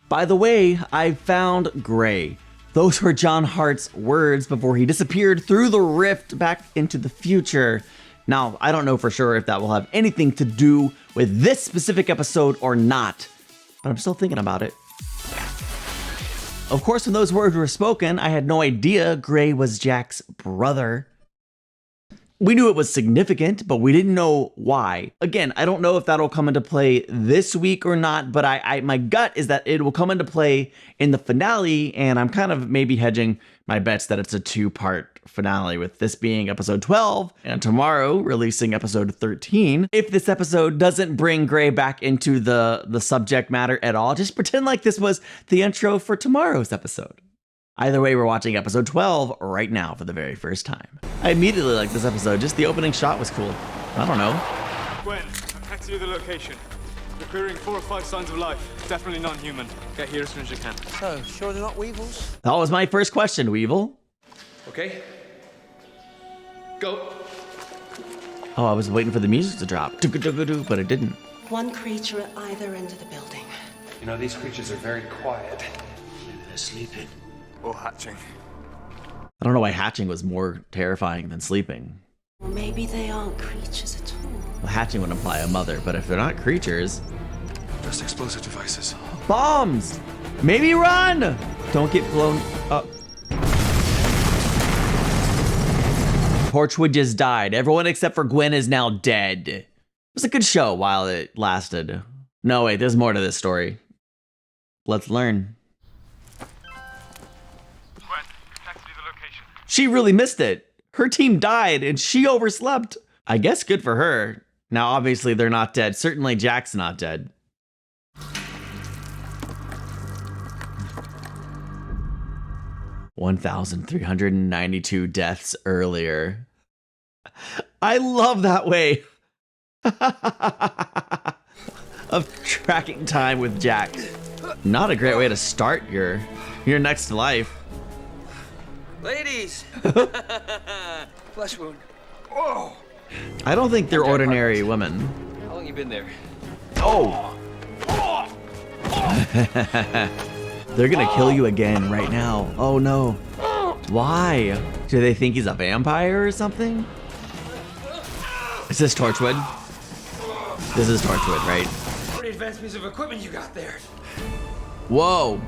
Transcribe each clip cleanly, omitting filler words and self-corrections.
By the way, I found Gray. Those were John Hart's words before he disappeared through the rift back into the future. Now, I don't know for sure if that will have anything to do with this specific episode or not, but I'm still thinking about it. Of course, when those words were spoken, I had no idea Gray was Jack's brother. We knew it was significant, but we didn't know why. Again, I don't know if that'll come into play this week or not, but my gut is that it will come into play in the finale, and I'm kind of maybe hedging my bets that it's a two-part finale, with this being episode 12 and tomorrow releasing episode 13. If this episode doesn't bring Gray back into the subject matter at all, just pretend like this was the intro for tomorrow's episode. Either way, we're watching episode 12 right now for the very first time. I immediately liked this episode. Just the opening shot was cool. I don't know. Gwen, I'm texting you the location. We're clearing 4 or 5 signs of life. Definitely non-human. Get here as soon as you can. So, sure they're not weevils? That was my first question, Weevil. Okay. Go. Oh, I was waiting for the music to drop, but it didn't. One creature at either end of the building. You know, these creatures are very quiet. Maybe they're sleeping. Or hatching. I don't know why hatching was more terrifying than sleeping. Or maybe they aren't creatures at all. Well, hatching would imply a mother, but if they're not creatures... Just explosive devices. Bombs! Maybe run! Don't get blown up. Torchwood just died. Everyone except for Gwen is now dead. It was a good show while it lasted. No, wait, there's more to this story. Let's learn. Gwen, text you the location. She really missed it. Her team died and she overslept. I guess good for her. Now, obviously, they're not dead. Certainly, Jack's not dead. $1,392 deaths earlier. I love that way of tracking time with Jack. Not a great way to start your next life. Ladies! Flesh wound. Oh! I don't think they're ordinary women. How long you been there? Oh! They're gonna kill you again right now. Oh no. Why? Do they think he's a vampire or something? Is this Torchwood? This is Torchwood, right? Pretty advanced piece of equipment you got there. Whoa.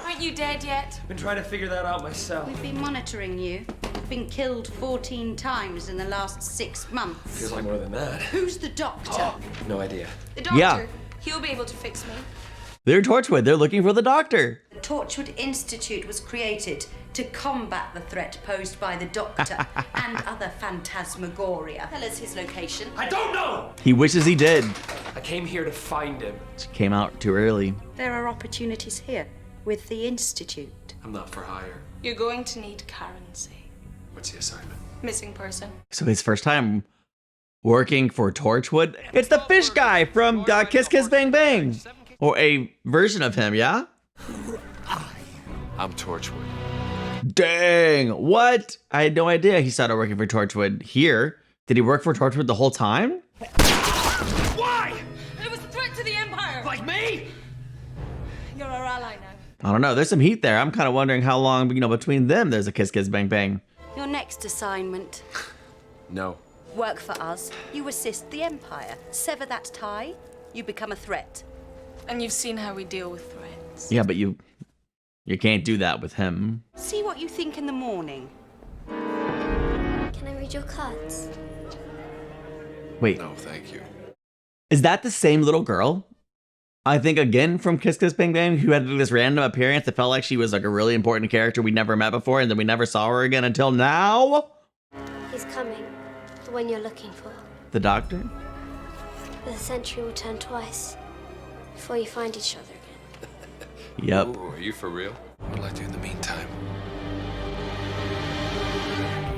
Aren't you dead yet? Been trying to figure that out myself. We've been monitoring you. Been killed 14 times in the last 6 months. Feels like more than that. Who's the doctor? No idea. The doctor. Yeah. He'll be able to fix me. They're Torchwood. They're looking for the doctor. The Torchwood Institute was created to combat the threat posed by the Doctor and other phantasmagoria. Tell us his location. I don't know! He wishes he did. I came here to find him. Came out too early. There are opportunities here with the Institute. I'm not for hire. You're going to need currency. What's the assignment? Missing person. So his first time working for Torchwood? It's the fish guy from Kiss Kiss Bang Bang. Or a version of him, yeah? I'm Torchwood. Dang, what? I had no idea he started working for Torchwood here. Did he work for Torchwood the whole time? Why? It was a threat to the Empire. Like me? You're our ally now. I don't know, there's some heat there. I'm kind of wondering how long, between them there's a Kiss Kiss Bang Bang. Your next assignment. No. Work for us. You assist the Empire. Sever that tie. You become a threat. And you've seen how we deal with threats. Yeah, but you can't do that with him. See what you think in the morning. Can I read your cards? Wait, No, thank you. is that the same little girl? I think again from Kiss Kiss Bang Bang, who had this random appearance that felt like she was like a really important character we never met before, and then we never saw her again until now? He's coming. The one you're looking for. The doctor? The century will turn twice before you find each other again. Yep. Ooh, are you for real? What'll I do in the meantime?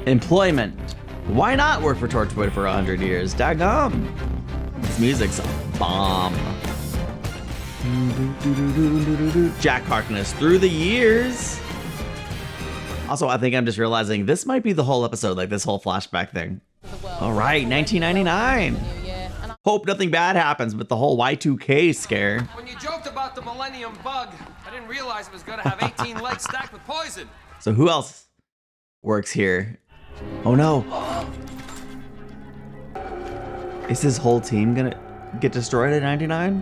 Employment. Why not work for Torchwood for 100 years? Daggum. This music's a bomb. Jack Harkness through the years. Also, I think I'm just realizing this might be the whole episode, like this whole flashback thing. All right, 1999. Hope nothing bad happens with the whole Y2K scare. When you joked about the Millennium Bug, I didn't realize it was gonna have 18 legs stacked with poison. So who else works here? Oh no. Is his whole team gonna get destroyed at 99?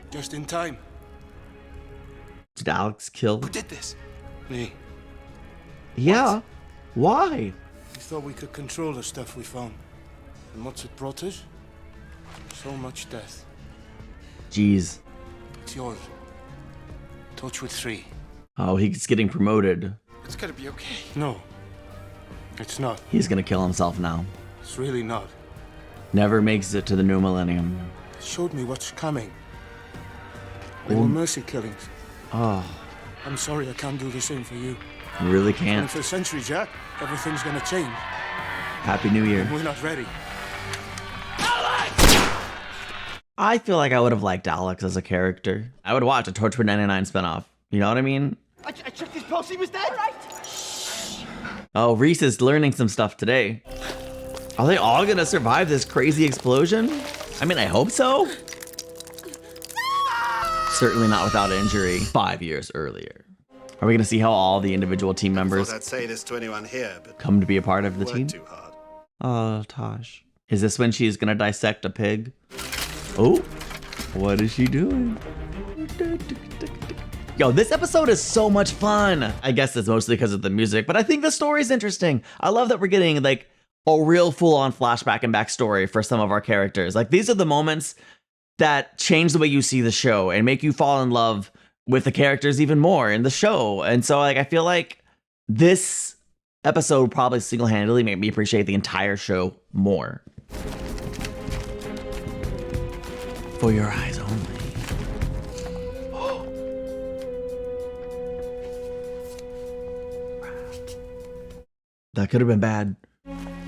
Just in time. Did Alex kill? Who did this? Me. Yeah. Why? We thought we could control the stuff we found. And what's it brought us? So much death. Jeez. It's yours. Torchwood 3. Oh, he's getting promoted. It's gonna be okay. No. It's not. He's gonna kill himself now. It's really not. Never makes it to the new millennium. It showed me what's coming. They were mercy killings. Oh, I'm sorry I can't do the same for you. you really can't. 21st century, Jack. Everything's gonna change. Happy New Year. We're not ready. I feel like I would have liked Alex as a character. I would watch a Torchwood 99 spinoff. You know what I mean? I checked his pulse, he was dead. Right. Oh, Reese is learning some stuff today. Are they all gonna survive this crazy explosion? I mean, I hope so. Certainly not without injury 5 years earlier. Are we gonna see how all the individual team members I'd say this to anyone here, but come to be a part of the team? too hard. Oh, Tosh. Is this when she's gonna dissect a pig? Oh, what is she doing? Yo, this episode is so much fun. I guess it's mostly because of the music, but I think the story's interesting. I love that we're getting like a real full-on flashback and backstory for some of our characters. Like these are the moments that change the way you see the show and make you fall in love with the characters even more in the show. And so like I feel like this episode probably single-handedly made me appreciate the entire show more. For your eyes only. That could have been bad.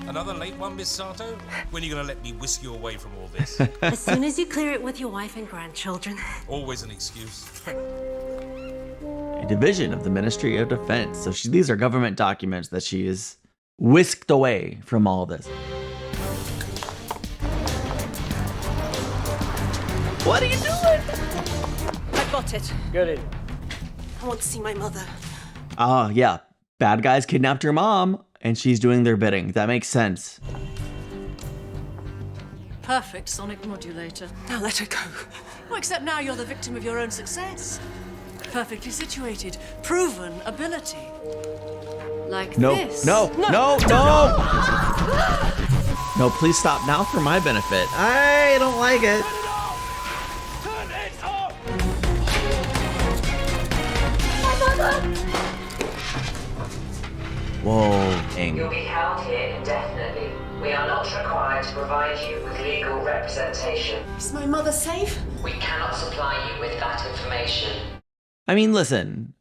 Another late one, Miss Sato? When are you gonna let me whisk you away from all this? As soon as you clear it with your wife and grandchildren. Always an excuse. A division of the Ministry of Defense. So these are government documents that she is whisked away from all this. What are you doing? I got it. Get in. I want to see my mother. Oh, yeah. Bad guys kidnapped her mom, and she's doing their bidding. That makes sense. Perfect sonic modulator. Now let her go. Well, except now you're the victim of your own success. Perfectly situated, proven ability. Like this. No. No, please stop now for my benefit. I don't like it. Whoa, dang. You'll be held here indefinitely. We are not required to provide you with legal representation. Is my mother safe? We cannot supply you with that information. I mean, listen,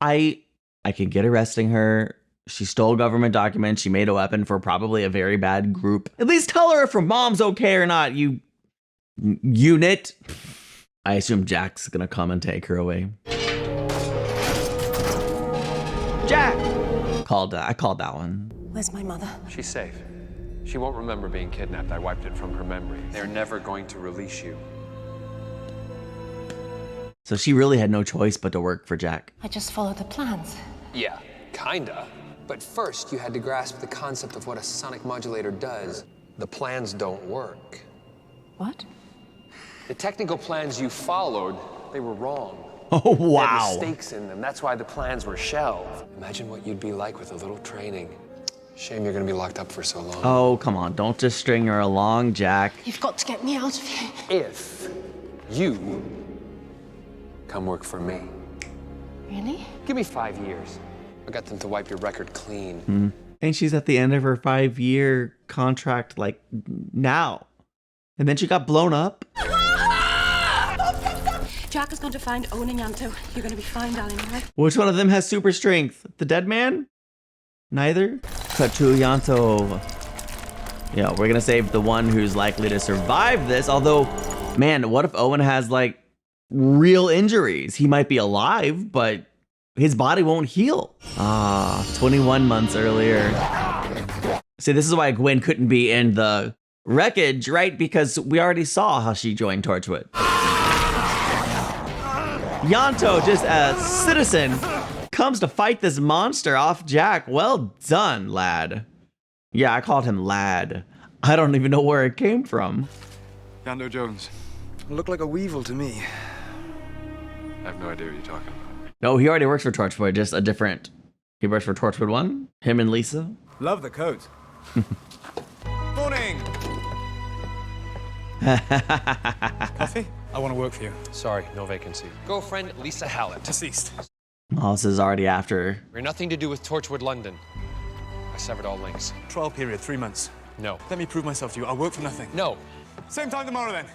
I can get arresting her. She stole government documents. She made a weapon for probably a very bad group. At least tell her if her mom's okay or not, you unit. I assume Jack's gonna come and take her away. Jack! I called that one. Where's my mother? She's safe. She won't remember being kidnapped. I wiped it from her memory. They're never going to release you. So she really had no choice but to work for Jack. I just followed the plans. Yeah, kinda. But first, you had to grasp the concept of what a sonic modulator does. The plans don't work. What? The technical plans you followed, they were wrong. Oh, wow. There were mistakes in them. That's why the plans were shelved. Imagine what you'd be like with a little training. Shame you're gonna be locked up for so long. Oh, come on. Don't just string her along, Jack. You've got to get me out of here. If you come work for me. Really? Give me 5 years. I got them to wipe your record clean. And she's at the end of her 5-year contract, like, now. And then she got blown up. Jack is going to find Owen and Ianto. You're going to be fine, darling, all right? Which one of them has super strength? The dead man? Neither? Cut to Ianto. Yeah, we're gonna save the one who's likely to survive this. Although, man, what if Owen has, like, real injuries? He might be alive, but his body won't heal. 21 months earlier. See, this is why Gwen couldn't be in the wreckage, right? Because we already saw how she joined Torchwood. Ianto, just a citizen, comes to fight this monster off Jack. Well done, lad. Yeah, I called him lad. I don't even know where it came from. Ianto Jones. Look like a weevil to me. I have no idea what you're talking about. No, he already works for Torchwood, just a different. He works for Torchwood 1, him and Lisa. Love the coat. Morning. Coffee? I want to work for you. Sorry, no vacancy. Girlfriend Lisa Hallett. Deceased. Oh, this is already after. We're nothing to do with Torchwood London. I severed all links. Trial period, 3 months. No. Let me prove myself to you. I'll work for nothing. No. Same time tomorrow then.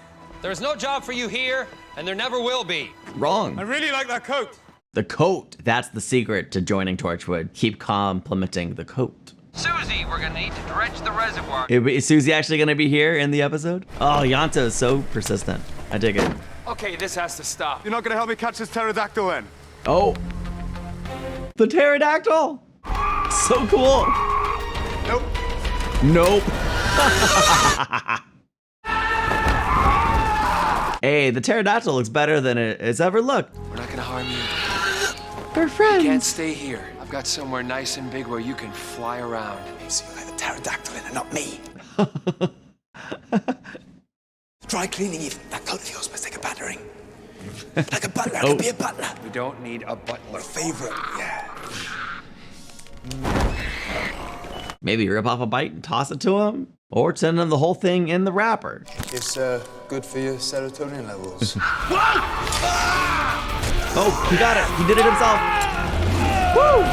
There is no job for you here, and there never will be. Wrong. I really like that coat. The coat. That's the secret to joining Torchwood. Keep complimenting the coat. Susie, we're gonna need to dredge the reservoir. Is Susie actually going to be here in the episode? Oh, Ianto is so persistent. I dig it. Okay, this has to stop. You're not gonna help me catch this pterodactyl then? Oh. The pterodactyl. So cool. Nope. Nope. Hey, the pterodactyl looks better than it's ever looked. We're not gonna harm you. We're friends. You can't stay here. I've got somewhere nice and big where you can fly around. So you let the pterodactyl in and not me. Dry cleaning even. That coat of yours must take a battering. Like a butler, I could be a butler. We don't need a butler. Favorite, yeah. Maybe rip off a bite and toss it to him, or send him the whole thing in the wrapper. It's good for your serotonin levels. Oh, he got it. He did it himself. Woo!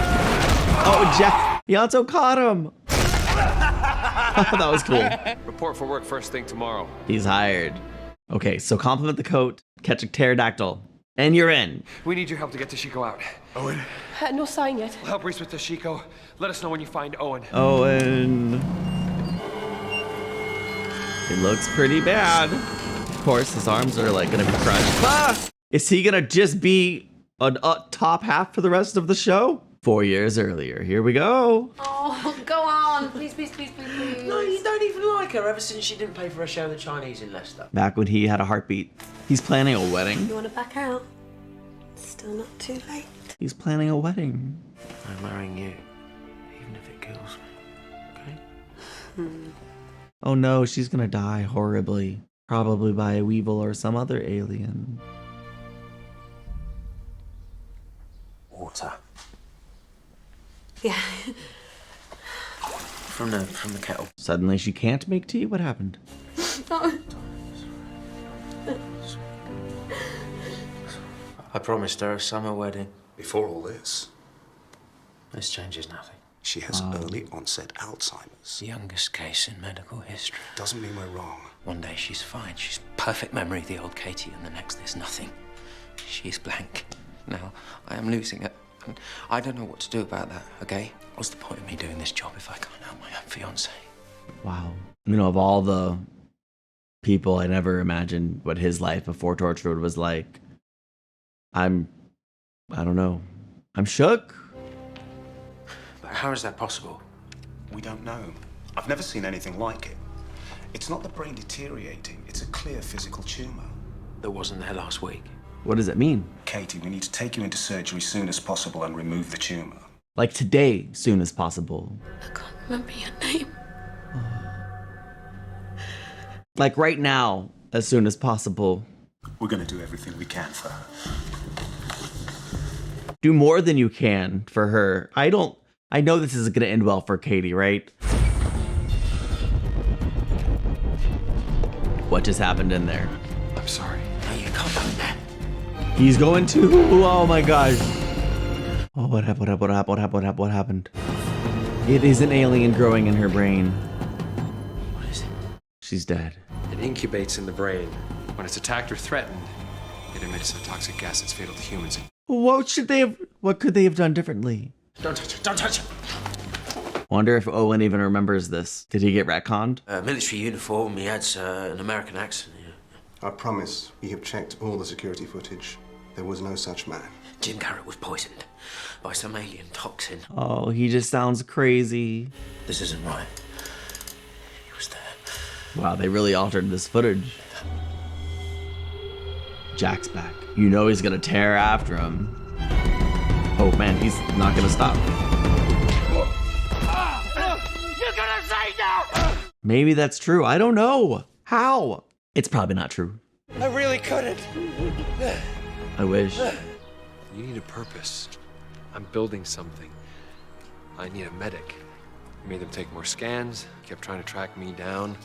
Oh, Jack. Ianto caught him. That was cool. Report for work first thing tomorrow. He's hired. Okay, so compliment the coat, catch a pterodactyl, and you're in. We need your help to get Toshiko out. Owen. No sign yet. We'll help Reese with Toshiko. Let us know when you find Owen. Owen. It looks pretty bad. Of course, his arms are like gonna be crushed. Ah! Is he gonna just be a top half for the rest of the show? 4 years earlier. Here we go. Oh, go on. Please, please, please, please, please. No, you don't even like her ever since she didn't pay for a show in the Chinese in Leicester. Back when he had a heartbeat. He's planning a wedding. You want to back out? It's still not too late. He's planning a wedding. I'm marrying you, even if it kills me. Okay? Oh no, she's gonna die horribly. Probably by a weevil or some other alien. Water. Yeah. From the kettle. Suddenly she can't make tea? What happened? I promised her a summer wedding. Before all this, This changes nothing. she has early onset Alzheimer's. The youngest case in medical history. Doesn't mean we're wrong. One day she's fine. She's perfect memory, the old Katie, and the next there's nothing. She's blank. Now, I am losing it. And I don't know what to do about that, okay? What's the point of me doing this job if I can't help my own fiancé? Wow. You know, of all the people, I never imagined what his life before Torchwood was like. I don't know. I'm shook. But how is that possible? We don't know. I've never seen anything like it. It's not the brain deteriorating, it's a clear physical tumor. That wasn't there last week. What does it mean? Katie, we need to take you into surgery soon as possible and remove the tumor. Like today, soon as possible. I can't remember your name. Like right now, as soon as possible. We're gonna do everything we can for her. Do more than you can for her. I know this isn't gonna end well for Katie, right? What just happened in there? I'm sorry. No, you can't go in there. He's going to. Oh my gosh. Oh, what happened? It is an alien growing in her brain. What is it? She's dead. It incubates in the brain. When it's attacked or threatened, it emits a toxic gas that's fatal to humans. What could they have done differently? Don't touch it. Don't touch it. Wonder if Owen even remembers this. Did he get retconned? Military uniform. He had an American accent. Yeah. I promise we have checked all the security footage. There was no such man. Jim Garrett was poisoned by some alien toxin. Oh, he just sounds crazy. This isn't right. Wow, they really altered this footage. Jack's back. You know he's gonna tear after him. Oh man, he's not gonna stop. You're gonna say no! Maybe that's true. I don't know. How? It's probably not true. I really couldn't. I wish. You need a purpose. I'm building something. I need a medic. I made them take more scans, kept trying to track me down.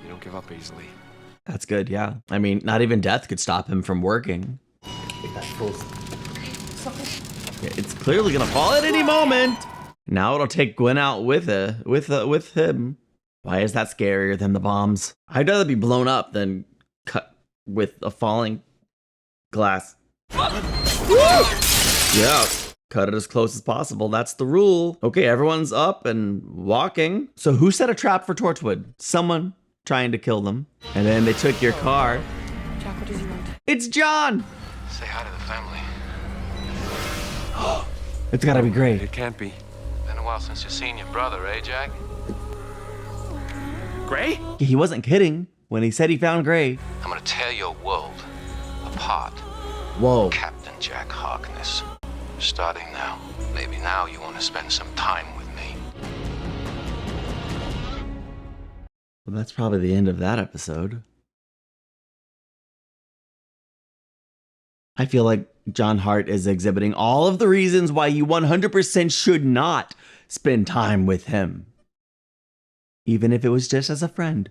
You don't give up easily. That's good, yeah. I mean, not even death could stop him from working. It's clearly gonna fall at any moment. Now it'll take Gwen out with him. Why is that scarier than the bombs? I'd rather be blown up than cut with a falling glass. Yeah, cut it as close as possible. That's the rule. Okay, everyone's up and walking. So who set a trap for Torchwood? Someone trying to kill them. And then they took your car. Jack, what does he want? It's John! Say hi to the family. It's gotta be great. It can't be. Been a while since you've seen your brother, eh, Jack? Gray? He wasn't kidding when he said he found Gray. I'm gonna tear your world apart. Whoa. Captain Jack Harkness. Starting now. Maybe now you want to spend some time with me. Well, that's probably the end of that episode. I feel like John Hart is exhibiting all of the reasons why you 100% should not spend time with him. Even if it was just as a friend.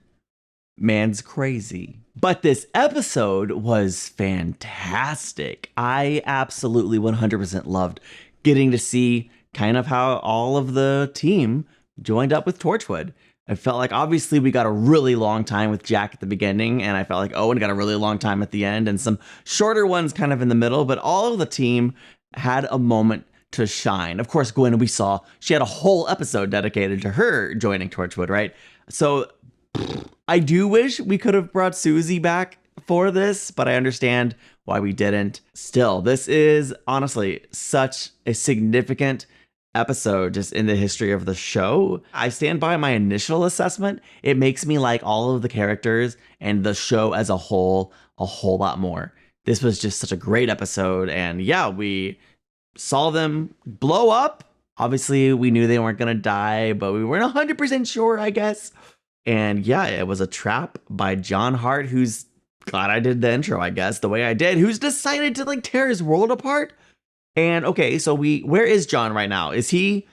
Man's crazy. But this episode was fantastic. I absolutely 100% loved getting to see kind of how all of the team joined up with Torchwood. I felt like obviously we got a really long time with Jack at the beginning, and I felt like Owen got a really long time at the end, and some shorter ones kind of in the middle, but all of the team had a moment to shine. Of course, Gwen, we saw, she had a whole episode dedicated to her joining Torchwood, right? So I do wish we could have brought Susie back for this, but I understand why we didn't. Still, this is honestly such a significant episode just in the history of the show. I stand by my initial assessment. It makes me like all of the characters and the show as a whole lot more. This was just such a great episode, and yeah, we saw them blow up. Obviously, we knew they weren't gonna die, but we weren't 100% sure, I guess. And yeah, it was a trap by John Hart, who's glad I did the intro, I guess, the way I did, who's decided to like tear his world apart. And okay, so where is John right now? Is he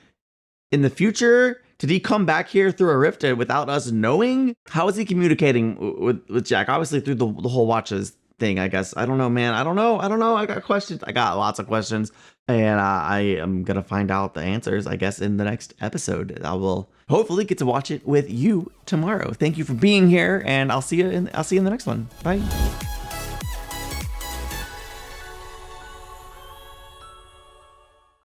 in the future? Did he come back here through a rift without us knowing? How is he communicating with Jack? Obviously through the whole watches thing, I guess. I don't know, man. I don't know. I got questions. I got lots of questions. And I am going to find out the answers, I guess, in the next episode. I will hopefully get to watch it with you tomorrow. Thank you for being here, and I'll see you in the next one. Bye.